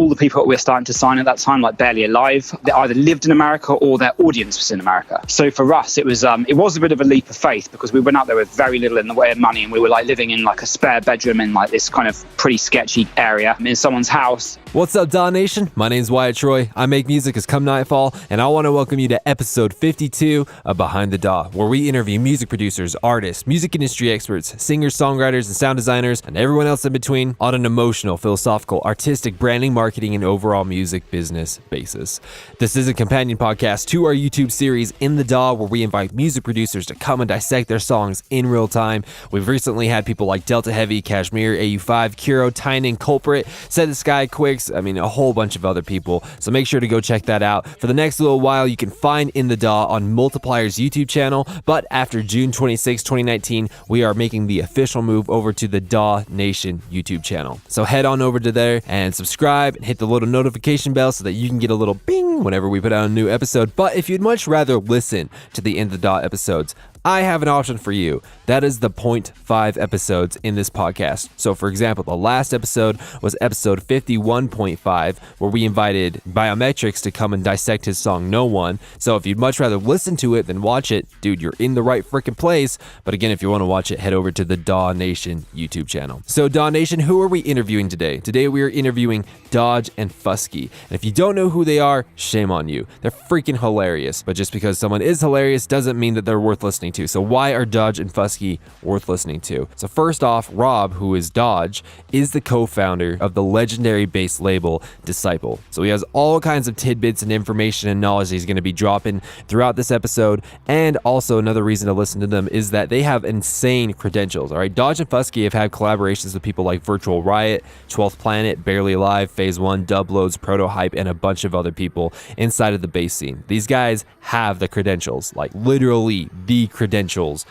all the people that we were starting to sign at that time, like barely alive, they either lived in America or their audience was in America. So for us, it was a bit of a leap of faith because we went out there with very little in the way of money, and we were like living in like a spare bedroom in like this kind of pretty sketchy area in someone's house. What's up, Daw Nation? My name's Wyatt Troy. I make music as come nightfall, and I want to welcome you to episode 52 of Behind the Daw, where we interview music producers, artists, music industry experts, singers, songwriters, and sound designers, and everyone else in between on an emotional, philosophical, artistic, branding, marketing, and overall music business basis. This is a companion podcast to our YouTube series In the Daw, where we invite music producers to come and dissect their songs in real time. We've recently had people like Delta Heavy, Kashmir, AU5, Kuro, Tynan, Culprit, Set the Sky, Quicks, a whole bunch of other people. So make sure to go check that out. For the next little while, you can find In the Daw on Multiplier's YouTube channel, but after June 26, 2019, we are making the official move over to the Daw Nation YouTube channel. So head on over to there and subscribe and hit the little notification bell so that you can get a little bing whenever we put out a new episode. But if you'd much rather listen to the In the Daw episodes, I have an option for you. That is the 0.5 episodes in this podcast. So for example, the last episode was episode 51.5, where we invited Biometrics to come and dissect his song No One. So if you'd much rather listen to it than watch it, dude, you're in the right freaking place. But again, if you want to watch it, head over to the Daw Nation YouTube channel. So Daw Nation, who are we interviewing today? Today we are interviewing Dodge and Fuski. And if you don't know who they are, shame on you. They're freaking hilarious. But just because someone is hilarious doesn't mean that they're worth listening to. So why are Dodge and Fuski worth listening to? So first off, Rob, who is Dodge, is the co-founder of the legendary bass label Disciple. So he has all kinds of tidbits and information and knowledge he's going to be dropping throughout this episode. And also another reason to listen to them is that they have insane credentials. All right, Dodge and Fuski have had collaborations with people like Virtual Riot, 12th Planet, Barely Alive, Phase 1, Dubloads, Proto Hype, and a bunch of other people inside of the bass scene. These guys have the credentials, like literally the credentials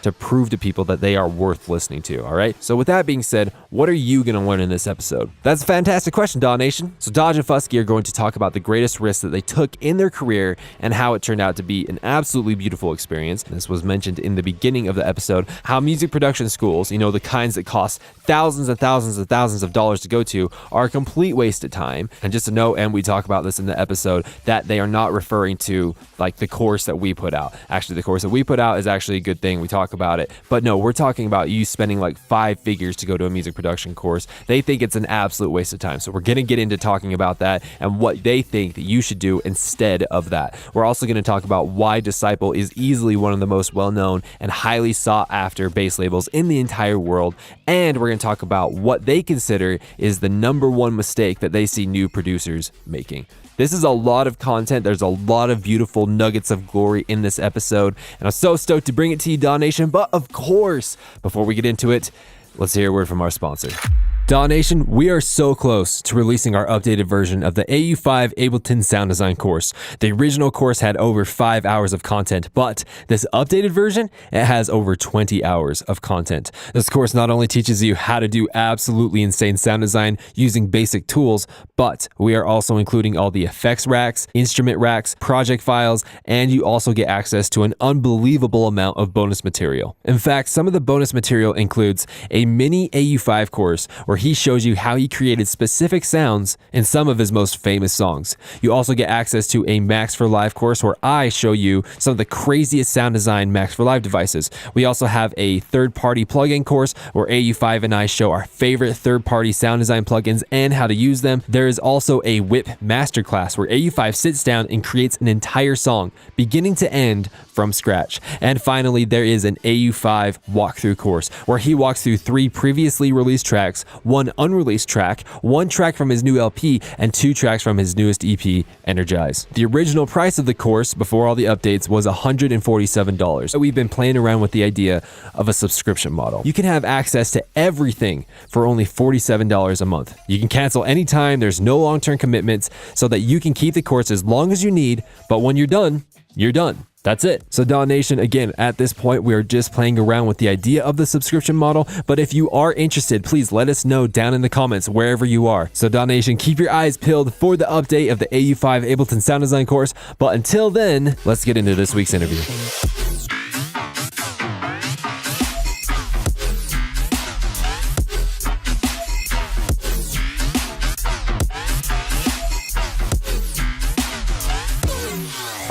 to prove to people that they are worth listening to, all right? So with that being said, what are you going to learn in this episode? That's a fantastic question, Daw Nation. So Dodge and Fuski are going to talk about the greatest risks that they took in their career and how it turned out to be an absolutely beautiful experience. This was mentioned in the beginning of the episode, how music production schools, the kinds that cost thousands and thousands and thousands of dollars to go to, are a complete waste of time. And just to note, and we talk about this in the episode, that they are not referring to like the course that we put out. Actually, the course that we put out is actually a good thing. We talk about it. But no, we're talking about you spending like 5 figures to go to a music production course. They think it's an absolute waste of time. So we're going to get into talking about that and what they think that you should do instead of that. We're also going to talk about why Disciple is easily one of the most well-known and highly sought after bass labels in the entire world. And we're going to talk about what they consider is the number one mistake that they see new producers making. This is a lot of content. There's a lot of beautiful nuggets of glory in this episode, and I'm so stoked to bring it to you, Daw Nation. But of course, before we get into it, let's hear a word from our sponsor. Daw Nation, we are so close to releasing our updated version of the AU5 Ableton sound design course. The original course had over 5 hours of content, but this updated version, it has over 20 hours of content. This course not only teaches you how to do absolutely insane sound design using basic tools, but we are also including all the effects racks, instrument racks, project files, and you also get access to an unbelievable amount of bonus material. In fact, some of the bonus material includes a mini AU5 course where he shows you how he created specific sounds in some of his most famous songs. You also get access to a Max for Live course where I show you some of the craziest sound design Max for Live devices. We also have a third-party plugin course where AU5 and I show our favorite third-party sound design plugins and how to use them. There is also a Whip Masterclass where AU5 sits down and creates an entire song, beginning to end, from scratch. And finally, there is an AU5 walkthrough course where he walks through 3 previously released tracks, 1 unreleased track, 1 track from his new LP, and 2 tracks from his newest EP, Energize. The original price of the course before all the updates was $147. We've been playing around with the idea of a subscription model. You can have access to everything for only $47 a month. You can cancel anytime, there's no long-term commitments, so that you can keep the course as long as you need, but when you're done, you're done. That's it. So Daw Nation, again, at this point, we are just playing around with the idea of the subscription model. But if you are interested, please let us know down in the comments wherever you are. So Daw Nation, keep your eyes peeled for the update of the AU5 Ableton sound design course. But until then, let's get into this week's interview.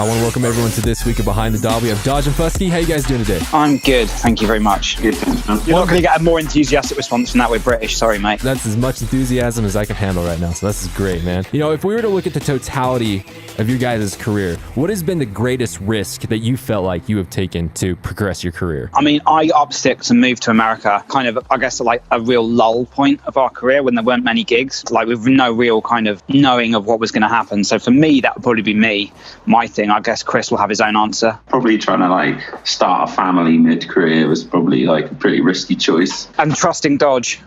I want to welcome everyone to this week of Behind the Dot. We have Dodge and Fuski. How you guys doing today? I'm good, thank you very much. Good, thanks, man. You're not going to get a more enthusiastic response from that. We're British, sorry, mate. That's as much enthusiasm as I can handle right now, so this is great, man. You know, if we were to look at the totality of your guys' career, what has been the greatest risk that you felt like you have taken to progress your career? I mean, I upped sticks and moved to America, kind of, I guess, like a real lull point of our career when there weren't many gigs, like with no real kind of knowing of what was going to happen. So for me, that would probably be my thing. I guess Chris will have his own answer. Probably trying to like start a family mid-career was probably like a pretty risky choice. And trusting Dodge.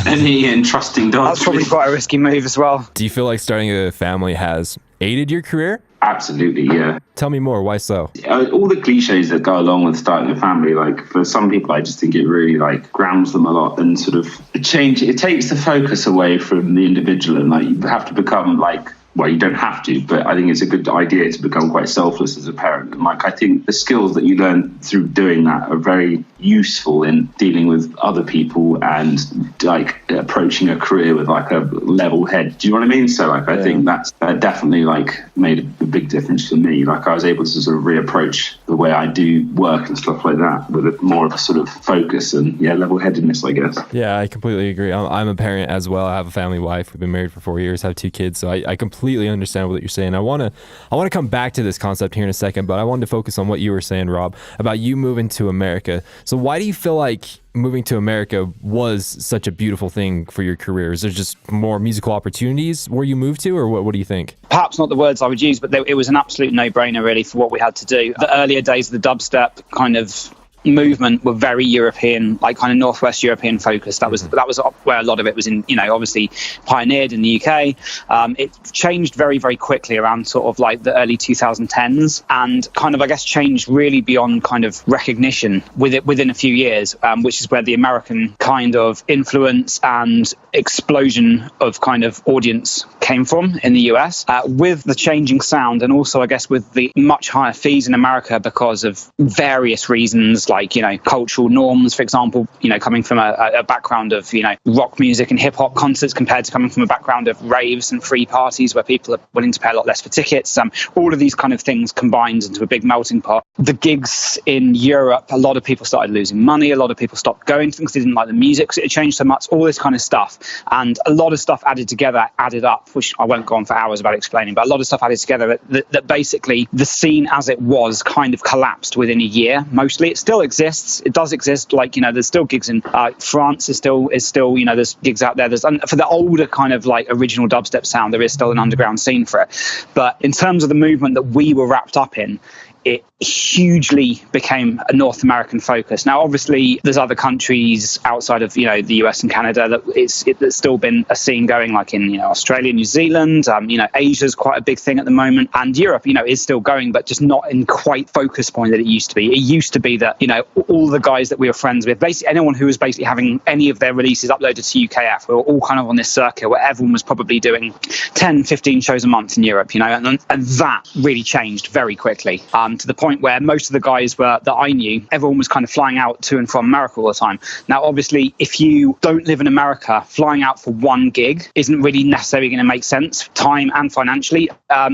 And trusting Dodge. That's probably quite a risky move as well. Do you feel like starting a family has aided your career? Absolutely, yeah. Tell me more. Why so? All the cliches that go along with starting a family, like for some people, I just think it really like grounds them a lot and sort of it takes the focus away from the individual, and like you have to become like, well, you don't have to, but I think it's a good idea to become quite selfless as a parent. And like, I think the skills that you learn through doing that are very useful in dealing with other people and like approaching a career with like a level head. Do you know what I mean? So like, I think that definitely like made a big difference for me. Like I was able to sort of reapproach the way I do work and stuff like that with more of a sort of focus and level headedness, I guess. Yeah, I completely agree. I'm a parent as well. I have a family wife. We've been married for 4 years, have 2 kids. So I completely understand what you're saying. I want to come back to this concept here in a second, but I wanted to focus on what you were saying, Rob, about you moving to America. So why do you feel like moving to America was such a beautiful thing for your career? Is there just more musical opportunities where you moved to, or what do you think? Perhaps not the words I would use, but it was an absolute no-brainer really for what we had to do. The earlier days of the dubstep kind of movement were very European, like kind of Northwest European focused. That was where a lot of it was in, obviously pioneered in the UK. It changed very, very quickly around sort of like the early 2010s and kind of, I guess, changed really beyond kind of recognition within a few years, which is where the American kind of influence and explosion of kind of audience came from in the US, with the changing sound and also, I guess, with the much higher fees in America because of various reasons, like, cultural norms, for example, coming from a background of, rock music and hip hop concerts compared to coming from a background of raves and free parties where people are willing to pay a lot less for tickets. All of these kind of things combined into a big melting pot. The gigs in Europe, a lot of people started losing money. A lot of people stopped going to them because they didn't like the music because it had changed so much, all this kind of stuff. And a lot of stuff added up, which I won't go on for hours about explaining, but a lot of stuff added together that basically the scene as it was kind of collapsed within a year, mostly. It still exists. It does exist. Like, there's still gigs in France is still, there's gigs out there. There's for the older kind of like original dubstep sound, there is still an underground scene for it. But in terms of the movement that we were wrapped up in, it hugely became a North American focus. Now, obviously, there's other countries outside of, the US and Canada that there's still been a scene going, like in, Australia, New Zealand, Asia's quite a big thing at the moment. And Europe, is still going, but just not in quite focus point that it used to be. It used to be that, all the guys that we were friends with, basically anyone who was basically having any of their releases uploaded to UKF, we were all kind of on this circuit where everyone was probably doing 10, 15 shows a month in Europe, and that really changed very quickly. To the point where most of the guys that I knew, everyone was kind of flying out to and from America all the time. Now, obviously, if you don't live in America, flying out for one gig isn't really necessarily going to make sense, time and financially.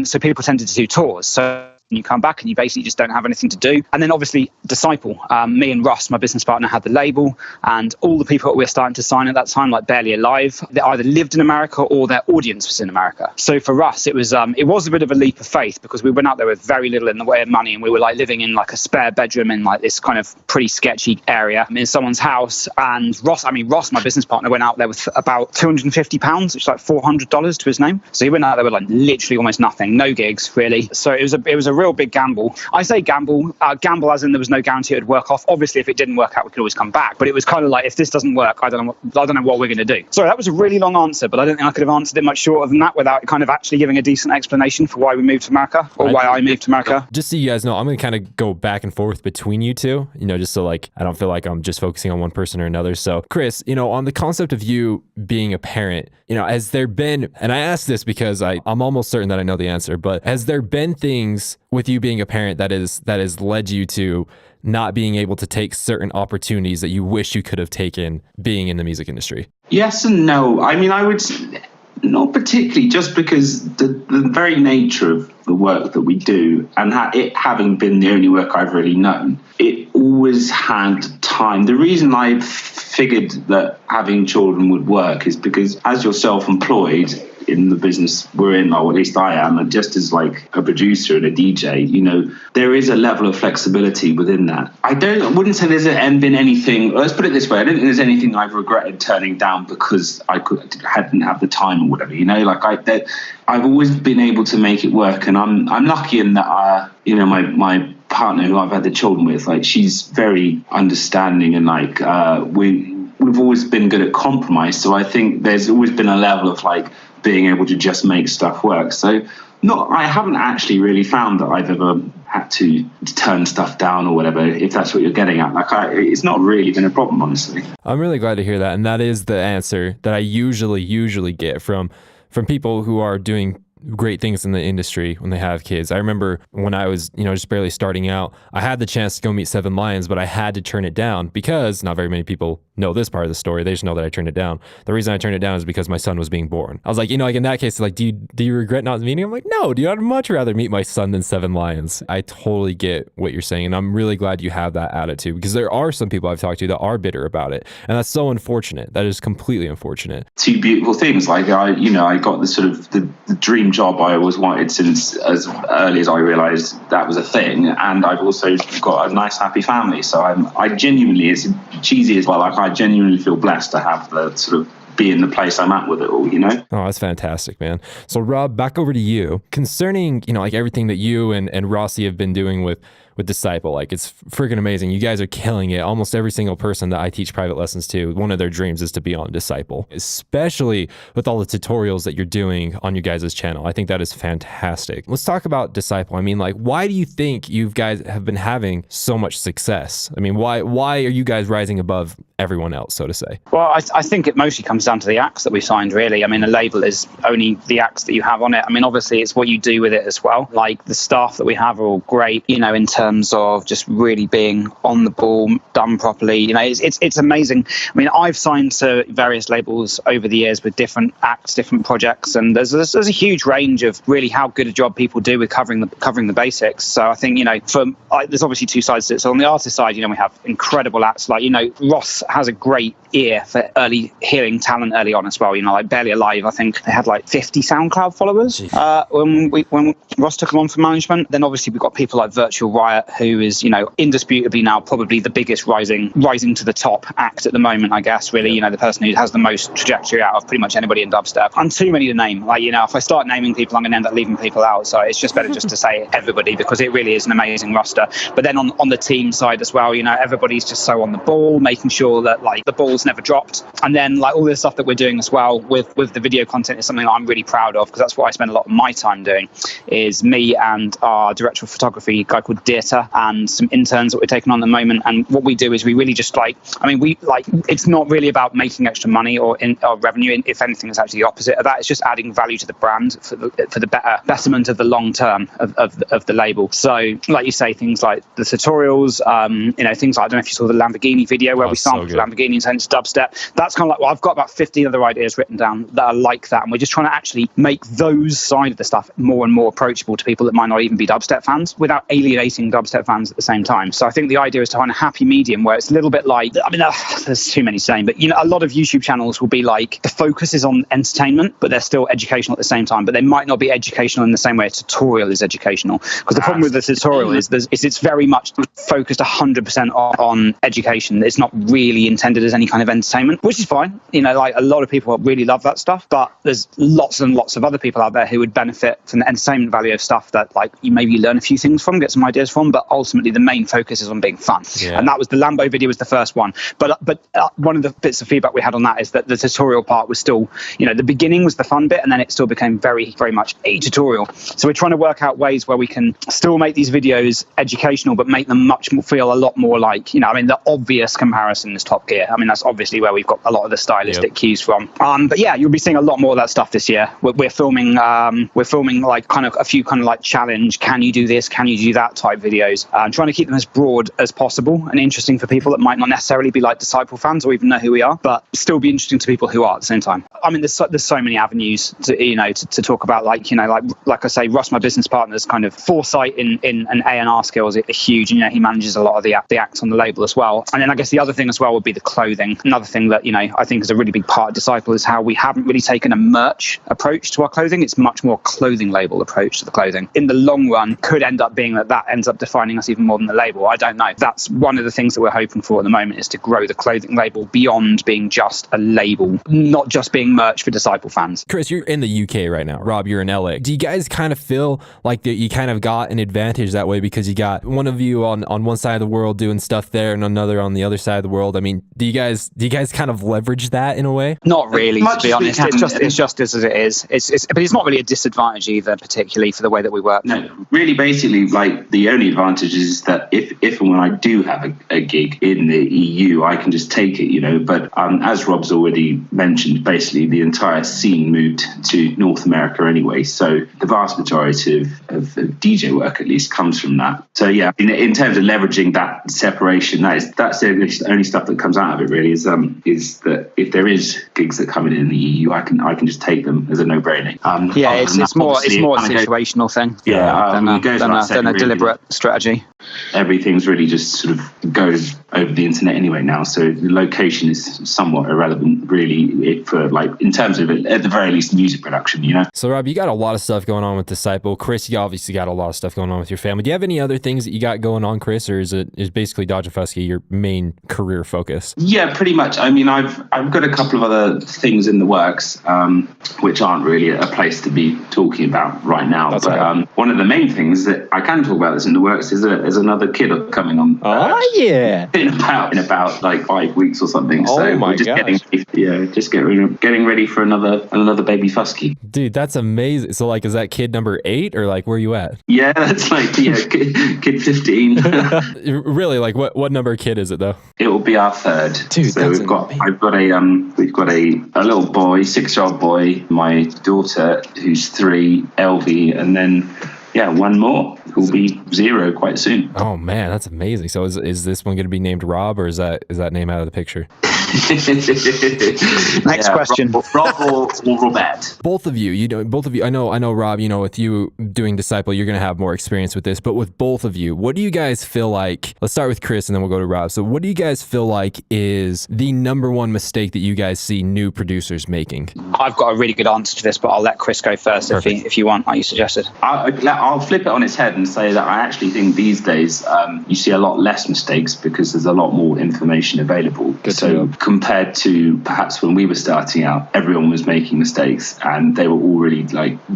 So people tended to do tours. So you come back and you basically just don't have anything to do. And then obviously Disciple, me and Russ, my business partner, had the label, and all the people that we were starting to sign at that time, like Barely Alive, they either lived in America or their audience was in America. So for us, it was a bit of a leap of faith because we went out there with very little in the way of money, and we were like living in like a spare bedroom in like this kind of pretty sketchy area in someone's house. And Ross, my business partner, went out there with about £250, which is like $400 to his name. So he went out there with like literally almost nothing, no gigs really. So it was a real big gamble. I say gamble as in there was no guarantee it would work off. Obviously, if it didn't work out, we could always come back. But it was kind of like, if this doesn't work, I don't know what we're going to do. Sorry, that was a really long answer, but I don't think I could have answered it much shorter than that without kind of actually giving a decent explanation for why we moved to America, or why I moved to America. Just so you guys know, I'm going to kind of go back and forth between you two, just so like I don't feel like I'm just focusing on one person or another. So Chris, on the concept of you being a parent, has there been, and I ask this because I'm almost certain that I know the answer, but has there been things with you being a parent that has led you to not being able to take certain opportunities that you wish you could have taken being in the music industry? Yes and no. I mean, Not particularly, just because the very nature of the work that we do, and it having been the only work I've really known, it always had time. The reason I figured that having children would work is because as you're self-employed in the business we're in, or at least I am, and just as like a producer and a DJ, you know, there is a level of flexibility within that. I wouldn't say there's been anything, let's put it this way, I don't think there's anything I've regretted turning down because I hadn't have the time or whatever, you know, like I've always been able to make it work, and I'm lucky in that, you know, my partner who I've had the children with, like, she's very understanding, and like we've always been good at compromise. So I think there's always been a level of like being able to just make stuff work. So I haven't actually really found that I've ever had to turn stuff down or whatever, if that's what you're getting at. Like, it's not really been a problem, honestly. I'm really glad to hear that, and that is the answer that I usually get from people who are doing great things in the industry when they have kids. I remember when I was, you know, just barely starting out, I had the chance to go meet Seven Lions, but I had to turn it down because not very many people know this part of the story. They just know that I turned it down. The reason I turned it down is because my son was being born. I was like, you know, like in that case, like, do you regret not meeting him? I'm like, no, dude, I'd much rather meet my son than Seven Lions. I totally get what you're saying, and I'm really glad you have that attitude, because there are some people I've talked to that are bitter about it, and that's so unfortunate. That is completely unfortunate. Two beautiful things. Like, I got the sort of the dream job I always wanted since as early as I realized that was a thing, and I've also got a nice happy family. So I genuinely, it's cheesy as well, like I genuinely feel blessed to have the sort of be in the place I'm at with it all, you know? Oh, that's fantastic, man. So Rob, back over to you. Concerning, you know, like everything that you and Rossi have been doing with Disciple, like, it's freaking amazing. You guys are killing it. Almost every single person that I teach private lessons to, one of their dreams is to be on Disciple, especially with all the tutorials that you're doing on you guys' channel. I think that is fantastic. Let's talk about Disciple. I mean, like, why do you think you guys have been having so much success? I mean, why are you guys rising above everyone else, so to say? Well, I think it mostly comes down to the acts that we signed, really. I mean, a label is only the acts that you have on it. I mean, obviously, it's what you do with it as well. Like, the staff that we have are all great, you know, in terms of just really being on the ball, done properly. You know, it's amazing. I mean, I've signed to various labels over the years with different acts, different projects, and there's a huge range of really how good a job people do with covering the basics. So I think, you know, there's obviously two sides to it. So on the artist side, you know, we have incredible acts like, you know, Ross has a great ear for early hearing talent early on as well. You know, like Barely Alive, I think they had like 50 SoundCloud followers when Ross took them on for management. Then obviously we've got people like Virtual Wyatt, who is, you know, indisputably now probably the biggest rising to the top act at the moment, I guess, really. You know, the person who has the most trajectory out of pretty much anybody in dubstep. I'm too many to name. Like, you know, if I start naming people, I'm going to end up leaving people out. So it's just better just to say everybody, because it really is an amazing roster. But then on the team side as well, you know, everybody's just so on the ball, making sure that like the ball's never dropped. And then like all this stuff that we're doing as well with the video content is something that I'm really proud of, because that's what I spend a lot of my time doing, is me and our director of photography, a guy called Dieter, and some interns that we're taking on at the moment. And what we do is we really just it's not really about making extra money or revenue. If anything, it's actually the opposite of that. It's just adding value to the brand for the betterment of the long term of the label. So like you say, things like the tutorials, you know, things like, I don't know if you saw the Lamborghini video where we sampled Lamborghini and sent dubstep. That's kind of like, well, I've got about 50 other ideas written down that are like that, and we're just trying to actually make those side of the stuff more and more approachable to people that might not even be dubstep fans, without alienating dubstep fans at the same time. So I think the idea is to find a happy medium where it's a little bit like, I mean, there's too many saying, but you know, a lot of YouTube channels will be like, the focus is on entertainment, but they're still educational at the same time, but they might not be educational in the same way a tutorial is educational. Because the problem with the tutorial is it's very much focused 100% on education. It's not really intended as any kind of entertainment, which is fine. You know, like a lot of people really love that stuff, but there's lots and lots of other people out there who would benefit from the entertainment value of stuff that like you maybe learn a few things from, get some ideas from, but ultimately the main focus is on being fun. Yeah. And that was the Lambo video was the first one. But one of the bits of feedback we had on that is that the tutorial part was still, you know, the beginning was the fun bit, and then it still became very, very much a tutorial. So we're trying to work out ways where we can still make these videos educational, but make them much more, feel a lot more like, you know, I mean, the obvious comparison is Top Gear. I mean, that's obviously where we've got a lot of the stylistic cues from. But yeah, you'll be seeing a lot more of that stuff this year. We're filming like kind of a few kind of like challenge, can you do this, can you do that type videos. Trying to keep them as broad as possible and interesting for people that might not necessarily be like Disciple fans or even know who we are, but still be interesting to people who are at the same time. I mean, there's so many avenues to talk about. Like I say, Ross, my business partner's kind of foresight in an A&R skills are huge. And, he manages a lot of the acts on the label as well. And then I guess the other thing as well would be the clothing. Another thing that, I think is a really big part of Disciple is how we haven't really taken a merch approach to our clothing. It's much more clothing label approach to the clothing. In the long run, could end up being that ends up defining us even more than the label. I don't know. That's one of the things that we're hoping for at the moment, is to grow the clothing label beyond being just a label, not just being merch for Disciple fans. Chris, you're in the UK right now. Rob, you're in LA. Do you guys kind of feel like that you kind of got an advantage that way because you got one of you on one side of the world doing stuff there and another on the other side of the world? I mean, do you guys kind of leverage that in a way? Not really, to be honest. It's just as it is. But it's not really a disadvantage either, particularly for the way that we work. No, really, basically, like the only advantage is that if and when I do have a gig in the EU, I can just take it, But as Rob's already mentioned, basically the entire scene moved to North America anyway. So the vast majority of DJ work, at least, comes from that. So yeah, in terms of leveraging that separation, that's the only stuff that comes out of it. Really, is that if there is gigs that come in the EU, I can just take them as a no-brainer. It's more a situational thing. Than a deliberate strategy. Everything's really just sort of goes over the internet anyway now, so the location is somewhat irrelevant, really, in terms of, at the very least, music production. So Rob, you got a lot of stuff going on with Disciple. Chris, you obviously got a lot of stuff going on with your family. Do you have any other things that you got going on, Chris, or is basically Dodge Fuski your main career focus? Yeah, pretty much. I mean, I've got a couple of other things in the works, which aren't really a place to be talking about right now. That's but okay. One of the main things that I can talk about that's in the works is another kid coming on. In about like 5 weeks or something. Getting ready for another baby Fuski. Dude, that's amazing. So is that kid number 8 or where you at? Yeah, that's kid 15. Really? What number kid is it though? It will be our 3rd. Dude, so we've got a little boy, 6-year-old boy, my daughter who's 3, Elvie, and then one more who'll be 0 quite soon. Oh man, that's amazing. So is this one going to be named Rob, or is that name out of the picture? Next question. Rob or Robert? Both of you, I know Rob, with you doing Disciple, you're going to have more experience with this, but with both of you, what do you guys feel like, let's start with Chris and then we'll go to Rob. So what do you guys feel like is the number one mistake that you guys see new producers making? I've got a really good answer to this, but I'll let Chris go first if you want, like you suggested. I'll flip it on its head and say that I actually think these days you see a lot less mistakes because there's a lot more information available. So compared to perhaps when we were starting out, everyone was making mistakes and they were all really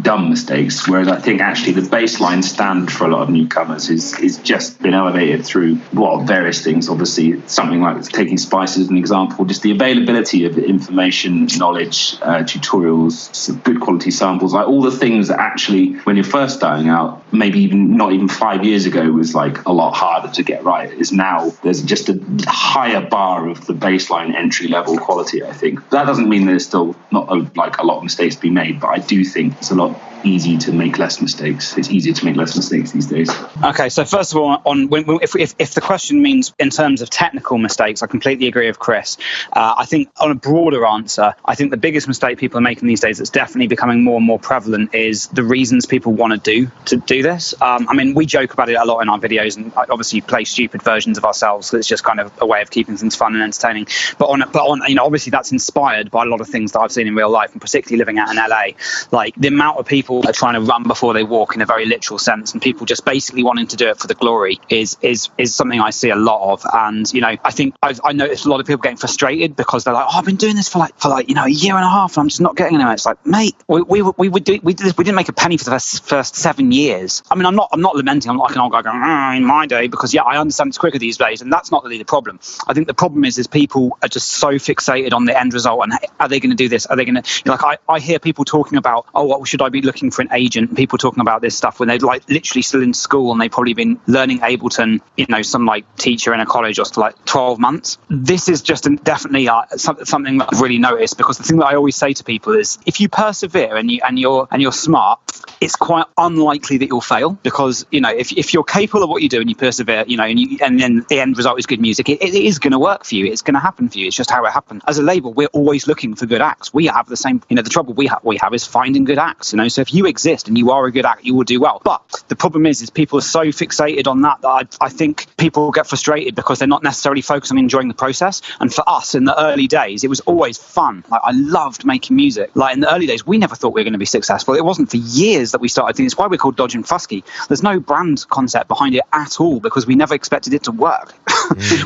dumb mistakes. Whereas I think actually the baseline standard for a lot of newcomers is just been elevated through various things. Obviously, something like taking Spice as an example, just the availability of information, knowledge, tutorials, good quality samples, all the things that actually, when you're first starting out, maybe not even 5 years ago, was a lot harder to get right. Is now there's just a higher bar of the baseline entry level quality. I think that doesn't mean there's still not a lot of mistakes to be made, but I do think it's a lot easy to make less mistakes. It's easier to make less mistakes these days. Okay, so first of all, if the question means in terms of technical mistakes, I completely agree with Chris. I think on a broader answer, I think the biggest mistake people are making these days that's definitely becoming more and more prevalent is the reasons people want to do this. I mean, we joke about it a lot in our videos, and obviously play stupid versions of ourselves, so it's just kind of a way of keeping things fun and entertaining. But obviously that's inspired by a lot of things that I've seen in real life, and particularly living out in LA. The amount of people are trying to run before they walk in a very literal sense, and people just basically wanting to do it for the glory is something I see a lot of. And I think I noticed a lot of people getting frustrated because they're like, I've been doing this for a year and a half and I'm just not getting anywhere. It's like, mate, we did this, we didn't make a penny for the first 7 years. I mean, I'm not lamenting. I'm not like an old guy going in my day, because I understand it's quicker these days, and that's not really the problem. I think the problem is people are just so fixated on the end result and are they going to do this? Are they going to I hear people talking about, what should I be looking working for an agent, people talking about this stuff when they're like literally still in school and they've probably been learning Ableton, you know, some like teacher in a college just for like 12 months. This is just definitely something that I've really noticed, because the thing that I always say to people is if you persevere and you're smart, it's quite unlikely that you'll fail, because, you know, if you're capable of what you do and you persevere, you know, and then the end result is good music, it is going to work for you. It's going to happen for you. It's just how it happens. As a label, we're always looking for good acts. We have the same, you know, the trouble we have is finding good acts, you know. So if you exist and you are a good act, you will do well. But the problem is people are so fixated on that I think people get frustrated because they're not necessarily focused on enjoying the process. And for us in the early days, it was always fun. Like, I loved making music. Like in the early days, we never thought we were going to be successful. It wasn't for years that we started thinking. It's why we're called Dodge and Fuski. There's no brand concept behind it at all, because we never expected it to work.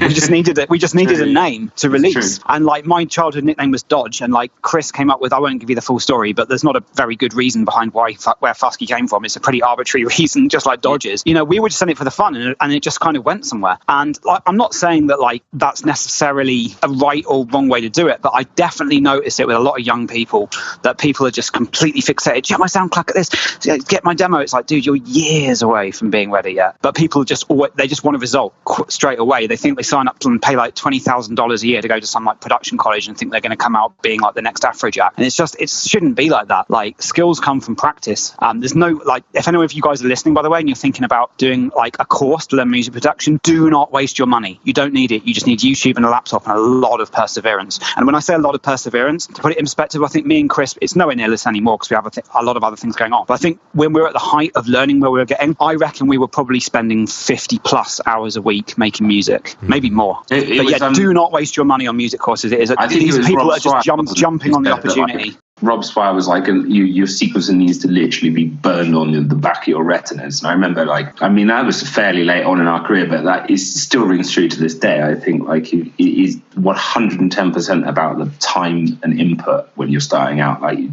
We just needed it. We just needed a name to release. And like my childhood nickname was Dodge, and like Chris came up with, I won't give you the full story, but there's not a very good reason behind where Fuski came from. It's a pretty arbitrary reason, just like Dodge is. You know, we were just in it for the fun, and it just kind of went somewhere. And like, I'm not saying that like that's necessarily a right or wrong way to do it, but I definitely notice it with a lot of young people, that people are just completely fixated. Check my sound clack at this, get my demo. It's like, dude, you're years away from being ready yet. But people just want a result straight away. They think they sign up and pay like $20,000 a year to go to some like production college and think they're going to come out being like the next Afrojack. And it's just, it shouldn't be like that. Like, skills come from practice. There's no, like, if any of you guys are listening, by the way, and you're thinking about doing like a course to learn music production, do not waste your money. You don't need it. You just need YouTube and a laptop and a lot of perseverance. And when I say a lot of perseverance, to put it in perspective, I think me and Chris, it's nowhere near this anymore because we have a lot of other things going on. But I think when we were at the height of learning where we were getting, I reckon we were probably spending 50 plus hours a week making music, maybe more. Do not waste your money on music courses. These people are just jumping on the opportunity. Rob Spire was like, your sequencer needs to literally be burned on the back of your retinas. And I remember, like, I mean, that was fairly late on in our career, but that is still rings true to this day. I think, like, it is 110% about the time and input when you're starting out. Like, you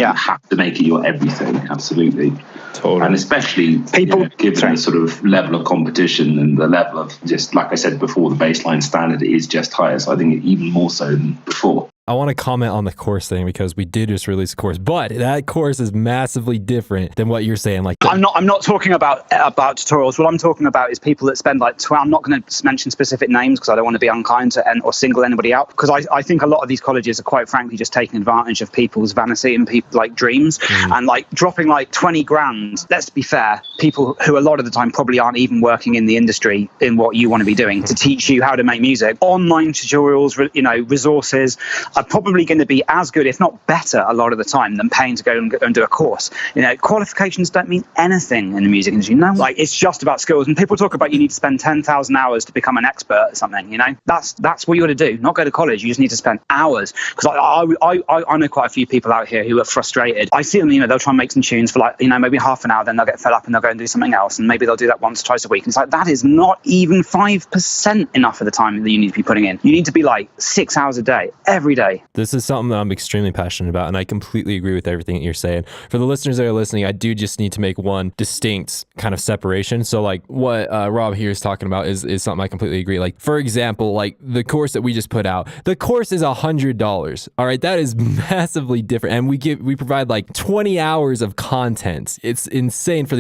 have to make it your everything. Absolutely. Totally. And especially given the sort of level of competition and the level of, just like I said before, the baseline standard is just higher. So I think even more so than before. I want to comment on the course thing because we did just release a course, but that course is massively different than what you're saying. Like, I'm not talking about tutorials. What I'm talking about is people that spend like I'm not going to mention specific names because I don't want to be unkind to or single anybody out, because I think a lot of these colleges are quite frankly just taking advantage of people's vanity and people like dreams and like dropping like 20 grand. Let's be fair, people who a lot of the time probably aren't even working in the industry in what you want to be doing to teach you how to make music. Online tutorials, you know, resources are probably going to be as good, if not better, a lot of the time than paying to go and do a course. You know, qualifications don't mean anything in the music industry. No, like, it's just about skills. And people talk about you need to spend 10,000 hours to become an expert at something. You know, that's what you got to do. Not go to college. You just need to spend hours. Because I know quite a few people out here who are frustrated. I see them. You know, they'll try and make some tunes for like, you know, maybe half an hour. Then they'll get fed up and they'll go and do something else. And maybe they'll do that once, twice a week. And it's like, that is not even 5% enough of the time that you need to be putting in. You need to be like 6 hours a day, every day. This is something that I'm extremely passionate about, and I completely agree with everything that you're saying. For the listeners that are listening, I do just need to make one distinct kind of separation. So like what Rob here is talking about is something I completely agree. Like, for example, like the course that we just put out, the course is $100. All right, that is massively different, and we provide like 20 hours of content. It's insane for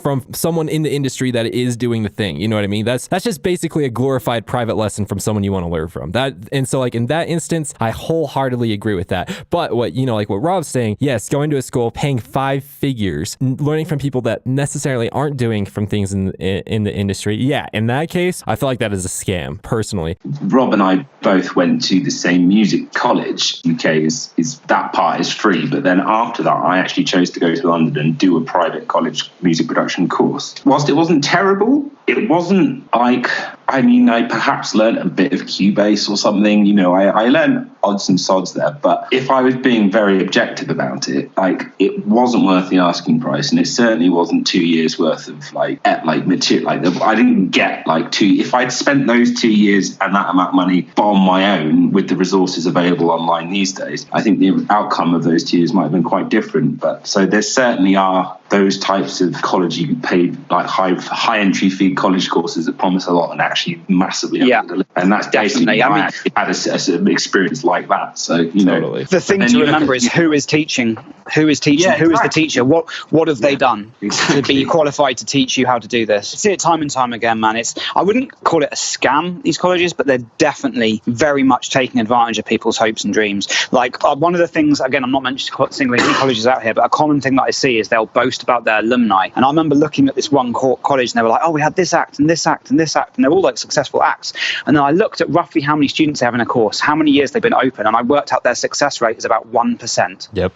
from someone in the industry that is doing the thing. You know what I mean? That's just basically a glorified private lesson from someone you want to learn from. And so like in that instance, I wholeheartedly agree with that. But what, you know, like what Rob's saying, yes, going to a school, paying 5 figures, learning from people that necessarily aren't doing from things in the industry. Yeah, in that case, I feel like that is a scam, personally. Rob and I both went to the same music college. UK is that part is free, but then after that, I actually chose to go to London and do a private college music production course. Whilst it wasn't terrible, it wasn't like, I mean, I perhaps learned a bit of Cubase or something, you know, I learned odds and sods there, but if I was being very objective about it, like, it wasn't worth the asking price, and it certainly wasn't 2 years worth of material. Like, I didn't get if I'd spent those 2 years and that amount of money on my own with the resources available online these days, I think the outcome of those 2 years might have been quite different. But so there certainly are those types of college you paid like high entry fee college courses that promise a lot and actually massively and that's definitely I had an experience like like that. So, you know, Totally. The thing to remember is who is teaching, who is the teacher, what have they done to be qualified to teach you how to do this. I see it time and time again, man. I wouldn't call it a scam, these colleges, but they're definitely very much taking advantage of people's hopes and dreams. Like one of the things, again, I'm not singling any colleges out here, but a common thing that I see is they'll boast about their alumni. And I remember looking at this one college and they were like, oh, we had this act and this act and this act, and they're all like successful acts. And then I looked at roughly how many students they have in a course, how many years they've been open, and I worked out their success rate is about 1%. Yep.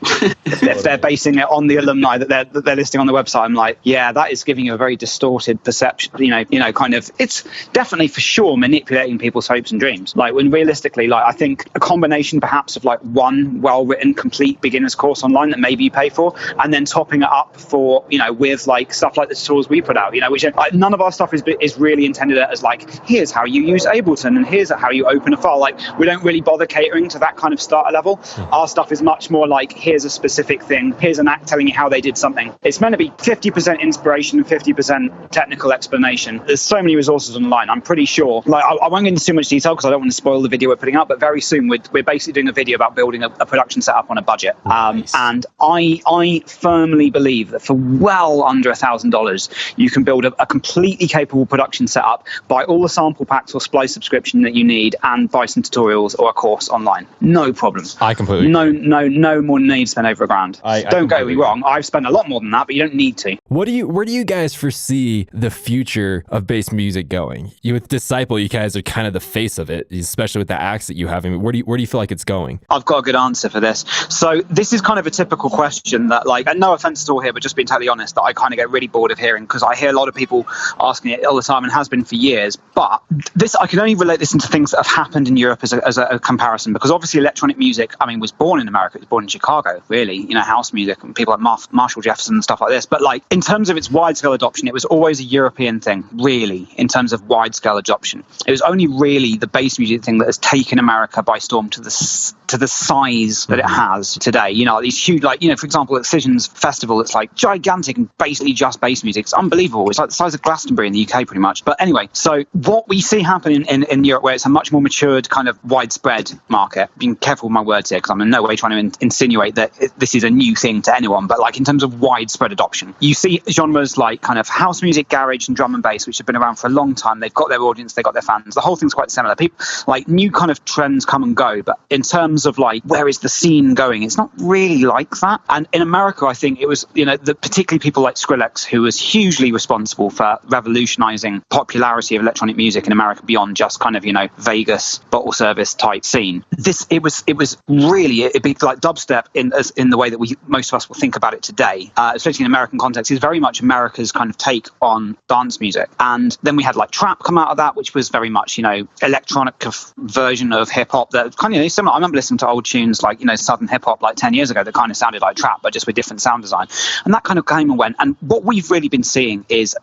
If they're basing it on the alumni that they're listing on the website, I'm like, yeah, that is giving you a very distorted perception. You know, kind of, it's definitely for sure manipulating people's hopes and dreams. Like when realistically, like I think a combination perhaps of like one well-written, complete beginner's course online that maybe you pay for, and then topping it up for, you know, with like stuff like the tutorials we put out, you know, which like, none of our stuff is really intended as like, here's how you use Ableton and here's how you open a file. Like we don't really bother catering to that kind of starter level. Our stuff is much more like, here's a specific thing, here's an act telling you how they did something. It's meant to be 50% inspiration and 50% technical explanation. There's so many resources online. I'm pretty sure, like I won't get into too much detail because I don't want to spoil the video we're putting out, but very soon we're basically doing a video about building a production setup on a budget. Nice. And I firmly believe that for well under $1,000 you can build a completely capable production setup, buy all the sample packs or Splice subscription that you need, and buy some tutorials or a course online. No problem. I completely no more need to spend over $1,000. Don't get me wrong, I've spent a lot more than that, but you don't need to. Where do you guys foresee the future of bass music going? With Disciple, you guys are kind of the face of it, especially with the acts that you have. I mean, where do you feel like it's going? I've got a good answer for this. So this is kind of a typical question that, like, and no offense at all here, but just being totally honest, that I kind of get really bored of hearing, because I hear a lot of people asking it all the time and has been for years. But this, I can only relate this into things that have happened in Europe as a comparison, because obviously electronic music, I mean, was born in America. It was born in Chicago, really, you know, house music and people like Marshall Jefferson and stuff like this. But like in terms of its wide scale adoption, it was always a European thing, really, in terms of wide scale adoption. It was only really the bass music thing that has taken America by storm to the size that it has today. You know, these huge, like, you know, for example, Excision's festival, it's like gigantic and basically just bass music. It's unbelievable. It's like the size of Glastonbury in the UK pretty much. But anyway, so what we see happen in Europe, where it's a much more matured kind of widespread market, being careful with my words here because I'm in no way trying to insinuate that this is a new thing to anyone, but like in terms of widespread adoption, you see genres like kind of house music, garage and drum and bass, which have been around for a long time. They've got their audience, they've got their fans. The whole thing's quite similar. People, like, new kind of trends come and go, but in terms of like where is the scene going, it's not really like that. And in America, I think it was, you know, particularly people like Skrillex, who was hugely responsible for revolutionizing popularity of electronic music in America beyond just kind of, you know, Vegas bottle service type scene. It was really, it'd be like dubstep in the way that most of us will think about it today, especially in American context, is very much America's kind of take on dance music. And then we had like trap come out of that, which was very much, you know, electronic version of hip hop that kind of, you know, similar. I remember listening to old tunes like, you know, Southern hip hop like 10 years ago that kind of sounded like trap, but just with different sound design. And that kind of came and went. And what we've really been seeing is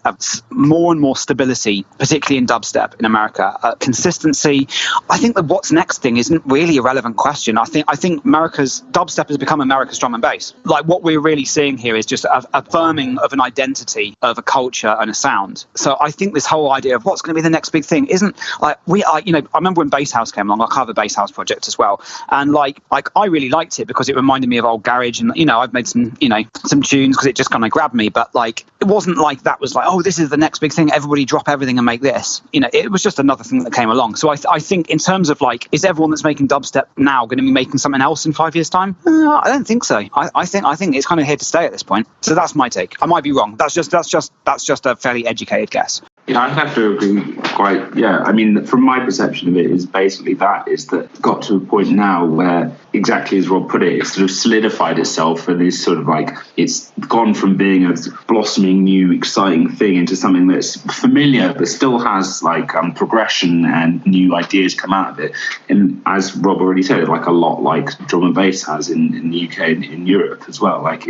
more and more stability, particularly in dubstep in America. Consistency. I think that what's next thing isn't really a relevant question. I think America's dubstep has become America's drum and bass. Like what we're really seeing here is just a affirming of an identity, of a culture and a sound. So I think this whole idea of what's going to be the next big thing isn't like, we are, you know, I remember when Bass House came along, I covered Bass House project as well. And like I really liked it because it reminded me of old garage, and, you know, I've made some tunes because it just kind of grabbed me. But like, it wasn't like that was like, oh, this is the next big thing, everybody drop everything and make this. You know, it was just another thing that came along. So I think in terms of like, is everyone that's making dubstep now going to be making something else in 5 years' time? I don't think so. I think it's kind of here to stay at this point. So that's my take. I might be wrong. That's just a fairly educated guess. Yeah, I have to agree quite, yeah. I mean, from my perception of it is basically that got to a point now where, exactly as Rob put it, it's sort of solidified itself and is sort of like, it's gone from being a blossoming new exciting thing into something that's familiar but still has like progression and new ideas come out of it. And as Rob already said, like a lot like drum and bass has in the UK and in Europe as well. Like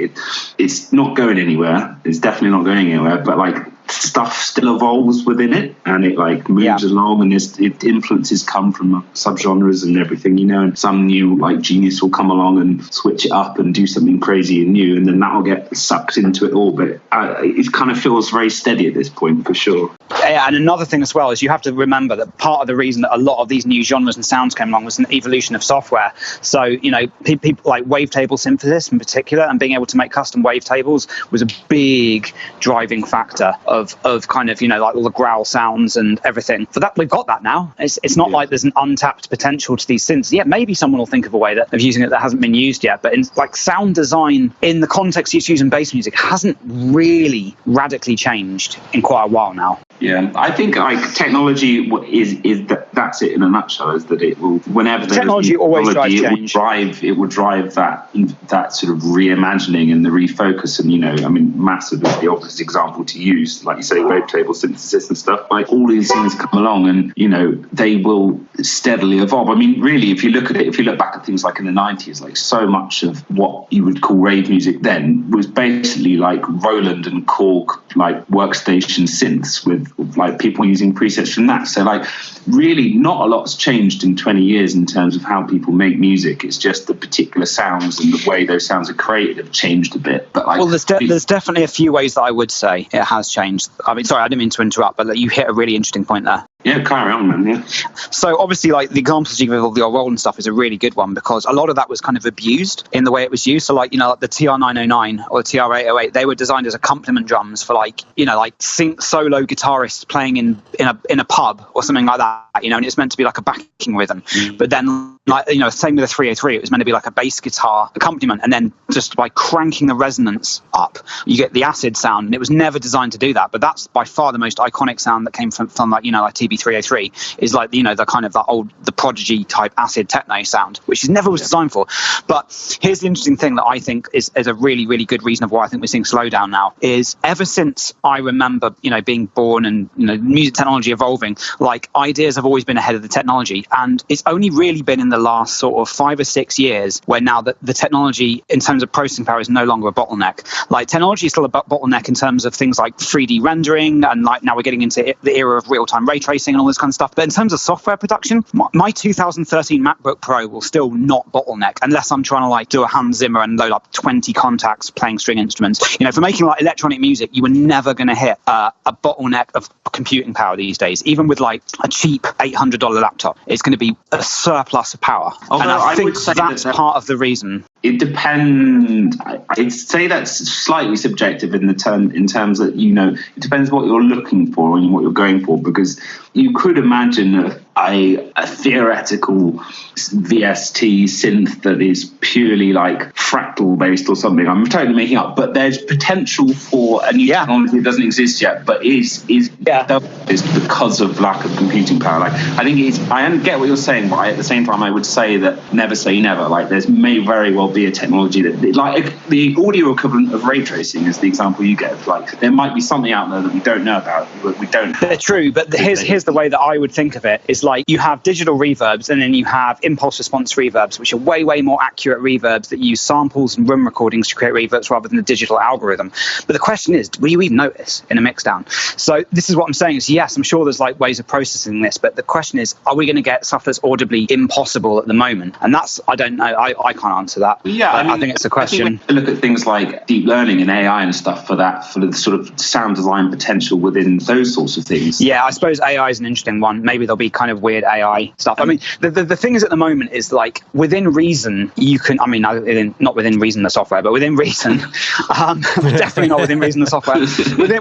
it's not going anywhere. It's definitely not going anywhere, but like stuff still evolves within it, and it like moves along, and it influences come from subgenres and everything, you know, and some new like genius will come along and switch it up and do something crazy and new, and then that'll get sucked into it all. But it kind of feels very steady at this point, for sure. Yeah, and another thing as well is you have to remember that part of the reason that a lot of these new genres and sounds came along was an evolution of software. So, you know, people like wavetable synthesis in particular, and being able to make custom wavetables was a big driving factor of kind of, you know, like all the growl sounds and everything. For that, we've got that now. It's not like there's an untapped potential to these synths. Yeah, maybe someone will think of a way of using it that hasn't been used yet, but in like sound design in the context it's used in bass music hasn't really radically changed in quite a while now. Yeah, I think like technology is that's it in a nutshell. Is that it will, whenever there's technology always drives change. It will drive that sort of reimagining and the refocus. And, you know, I mean, Massive is the obvious example to use, like you say, wavetable synthesis and stuff. Like all these things come along, and, you know, they will steadily evolve. I mean, really, if you look back at things like in the 90s, like so much of what you would call rave music then was basically like Roland and Korg like workstation synths with like people using presets from that. So like really not a lot's changed in 20 years in terms of how people make music. It's just the particular sounds and the way those sounds are created have changed a bit. But like, well, there's definitely a few ways that I would say it has changed. I mean, sorry, I didn't mean to interrupt, but you hit a really interesting point there. Yeah, carry on, man. Yeah. So obviously, like the examples you give of the old Roland stuff is a really good one, because a lot of that was kind of abused in the way it was used. So like, you know, like the TR-909 or the TR-808, they were designed as accompaniment drums for like, you know, like solo guitarists playing in a pub or something like that, you know, and it's meant to be like a backing rhythm. But then, like, you know, same with the 303, it was meant to be like a bass guitar accompaniment, and then just by cranking the resonance up, you get the acid sound, and it was never designed to do that. But that's by far the most iconic sound that came from like, you know, like TB303 is like, you know, the kind of the Prodigy type acid techno sound, which is never was designed for. But here's the interesting thing that I think is a really, really good reason of why I think we're seeing slowdown now is ever since I remember, you know, being born and, you know, music technology evolving, like ideas have always been ahead of the technology. And it's only really been in the last sort of 5 or 6 years where now the technology in terms of processing power is no longer a bottleneck. Like technology is still a bottleneck in terms of things like 3D rendering, and like now we're getting into the era of real-time ray tracing and all this kind of stuff. But in terms of software production, my 2013 MacBook Pro will still not bottleneck unless I'm trying to like do a Hans Zimmer and load up 20 contacts playing string instruments. You know, for making like electronic music, you were never going to hit a bottleneck of computing power these days. Even with like a cheap $800 laptop, it's going to be a surplus of power. Although and I think that's part of the reason. It depends. I'd say that's slightly subjective in terms that, you know, it depends what you're looking for and what you're going for, because you could imagine a theoretical VST synth that is purely like fractal based or something. I'm totally making up, but there's potential for a new technology that doesn't exist yet, but is because of lack of computing power. Like I think I get what you're saying, but at the same time I would say that never say never. Like there's may very well be a technology that, like the audio equivalent of ray tracing is the example you get. Like there might be something out there that we don't know about, but we don't have. They're true, but here's the way that I would think of it is like you have digital reverbs, and then you have impulse response reverbs, which are way more accurate reverbs that use samples and room recordings to create reverbs rather than the digital algorithm. But the question is, will you even notice in a mixdown? So this is what I'm saying is, yes, I'm sure there's like ways of processing this, but the question is, are we going to get stuff that's audibly impossible at the moment? And that's, I don't know, I can't answer that. Yeah, I think it's a question. I think we look at things like deep learning and AI and stuff for the sort of sound design potential within those sorts of things. Yeah, I suppose AI is an interesting one. Maybe there'll be kind of weird AI stuff. I mean, the thing is at the moment is like within reason, you can, I mean, not within reason the software, but within reason, definitely not within reason the software.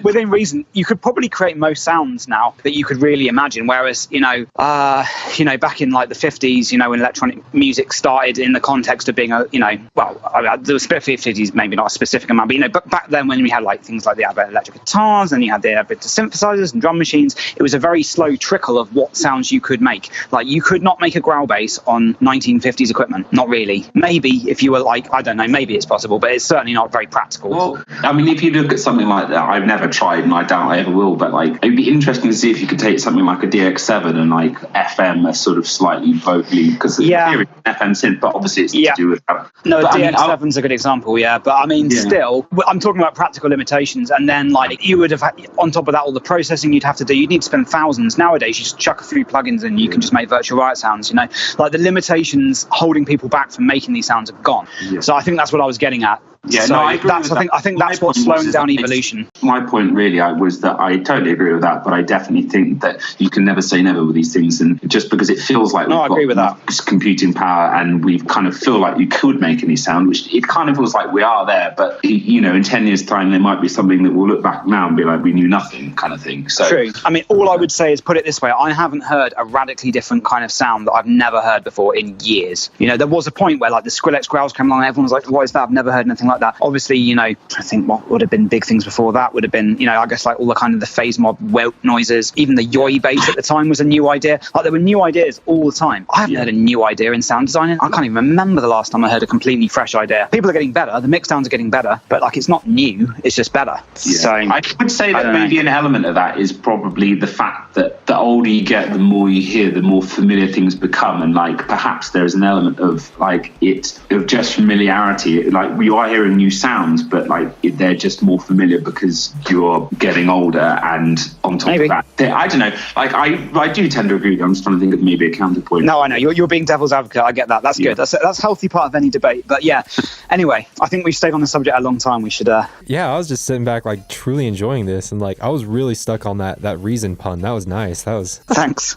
Within reason, you could probably create most sounds now that you could really imagine. Whereas, you know, back in like the 50s, you know, when electronic music started in the context of being a, you know, well, the 50s, maybe not a specific amount, but, you know, but back then when we had like things like the advent of electric guitars and you had the advent of synthesizers and drum machines, it was a very slow trickle of what sounds you could make. Like, you could not make a growl bass on 1950s equipment. Not really. Maybe if you were like, I don't know, maybe it's possible, but it's certainly not very practical. Well, I mean, if you look at something like that, I've never tried and I doubt I ever will, but like, it'd be interesting to see if you could take something like a DX7 and like FM a sort of slightly vocally, because it's FM synth, but obviously it's to do with that. No, DX7's a good example, but I mean, still, I'm talking about practical limitations, and then like you would have had, on top of that, all the processing you'd have to do. You'd need to spend thousands. Nowadays, you just chuck a few plugins and you can just make virtual Wyatt sounds, you know? Like, the limitations holding people back from making these sounds have gone. So I think that's what I was getting at. Yeah, so no, I agree with that. I think that's what's slowing down evolution. My point really was that I totally agree with that, but I definitely think that you can never say never with these things, and just because it feels like I agree with that. Computing power and we kind of feel like you could make any sound, which it kind of feels like we are there, but you know, in 10 years time there might be something that we'll look back now and be like, we knew nothing kind of thing. So true. I mean, all I would say is, put it this way, I haven't heard a radically different kind of sound that I've never heard before in years. You know, there was a point where like the Skrillex growls came along and everyone was like, what is that? I've never heard anything like that. Obviously, you know, I think what would have been big things before that would have been, you know, I guess like all the kind of the phase mob welt noises. Even the yoi bass at the time was a new idea. Like, there were new ideas all the time. I haven't heard a new idea in sound design. I can't even remember the last time I heard a completely fresh idea. People are getting better. The mix downs are getting better, but like, it's not new. It's just better. Yeah. So I would say that maybe an element of that is probably the fact that the older you get, the more you hear, the more familiar things become, and like perhaps there's an element of like of just familiarity. Like, you are hearing new sounds, but like they're just more familiar because you're getting older, and on top of that, I don't know. Like, I do tend to agree with you. I'm just trying to think of maybe a counterpoint. No, I know you're being devil's advocate. I get that. That's good. That's a healthy part of any debate. But yeah. Anyway, I think we've stayed on the subject a long time. We should. Yeah, I was just sitting back, like, truly enjoying this, and like I was really stuck on that reason pun. That was nice. That was. Thanks.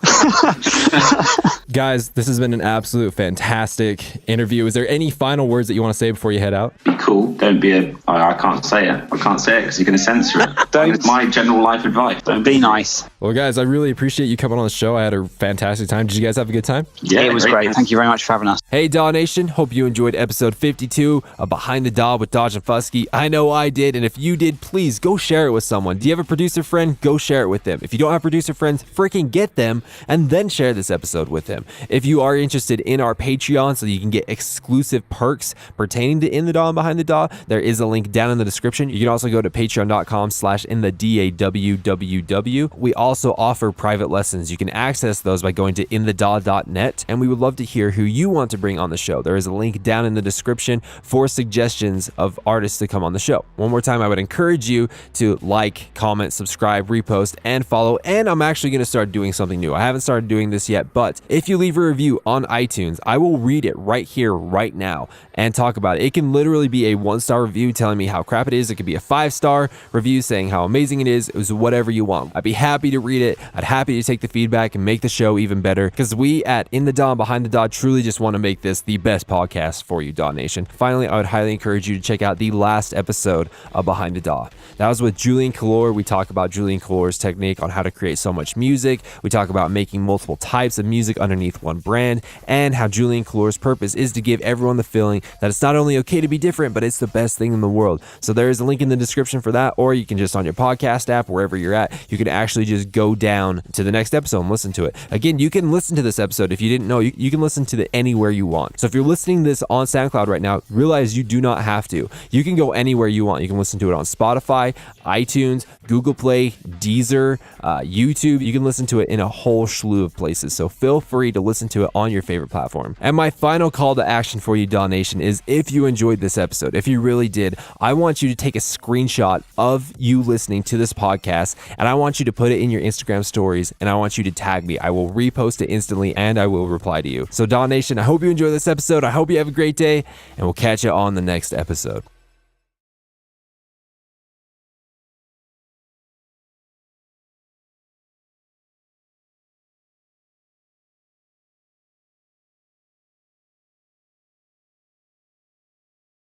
Guys, this has been an absolute fantastic interview. Is there any final words that you want to say before you head out? Be cool. Don't be I can't say it. I can't say it because you're going to censor it. It's my general life advice. Don't be nice. Well, guys, I really appreciate you coming on the show. I had a fantastic time. Did you guys have a good time? Yeah, it was great. Thank you very much for having us. Hey, DAW Nation. Hope you enjoyed episode 52 of Behind the DAW with Dodge and Fuski. I know I did, and if you did, please go share it with someone. Do you have a producer friend? Go share it with them. If you don't have producer friends, freaking get them and then share this episode with them. If you are interested in our Patreon so you can get exclusive perks pertaining to In the DAW and Behind the DAW, there is a link down in the description. You can also go to patreon.com/InTheDAWWW. We also offer private lessons. You can access those by going to inthedaw.net, and we would love to hear who you want to bring on the show. There is a link down in the description for suggestions of artists to come on the show. One more time, I would encourage you to like, comment, subscribe, repost, and follow. And I'm actually going to start doing something new. I haven't started doing this yet, but if you leave a review on iTunes, I will read it right here, right now, and talk about it. It can literally be a 1-star review telling me how crap it is. It could be a 5-star review saying how amazing it is. It was whatever you want. I'd be happy to read it. I'd happy to take the feedback and make the show even better, because we at In the DAW and Behind the DAW truly just want to make this the best podcast for you, DAW Nation. Finally, I would highly encourage you to check out the last episode of Behind the DAW. That was with Julian Calor. We talk about Julian Calor's technique on how to create so much music. We talk about making multiple types of music underneath one brand, and how Julian Calor's purpose is to give everyone the feeling that it's not only okay to be different, but it's the best thing in the world. So there is a link in the description for that, or you can just on your podcast app, wherever you're at, you can actually just go down to the next episode and listen to it. Again, you can listen to this episode. If you didn't know, you can listen to it anywhere you want. So if you're listening to this on SoundCloud right now, realize you do not have to. You can go anywhere you want. You can listen to it on Spotify, iTunes, Google Play, Deezer, YouTube. You can listen to it in a whole slew of places. So feel free to listen to it on your favorite platform. And my final call to action for you, DAW Nation, is if you enjoyed this episode, if you really did, I want you to take a screenshot of you listening to this podcast, and I want you to put it in your Instagram stories, and I want you to tag me. I will repost it instantly, and I will reply to you. So DAW Nation, I hope you enjoy this episode. I hope you have a great day, and we'll catch you on the next episode.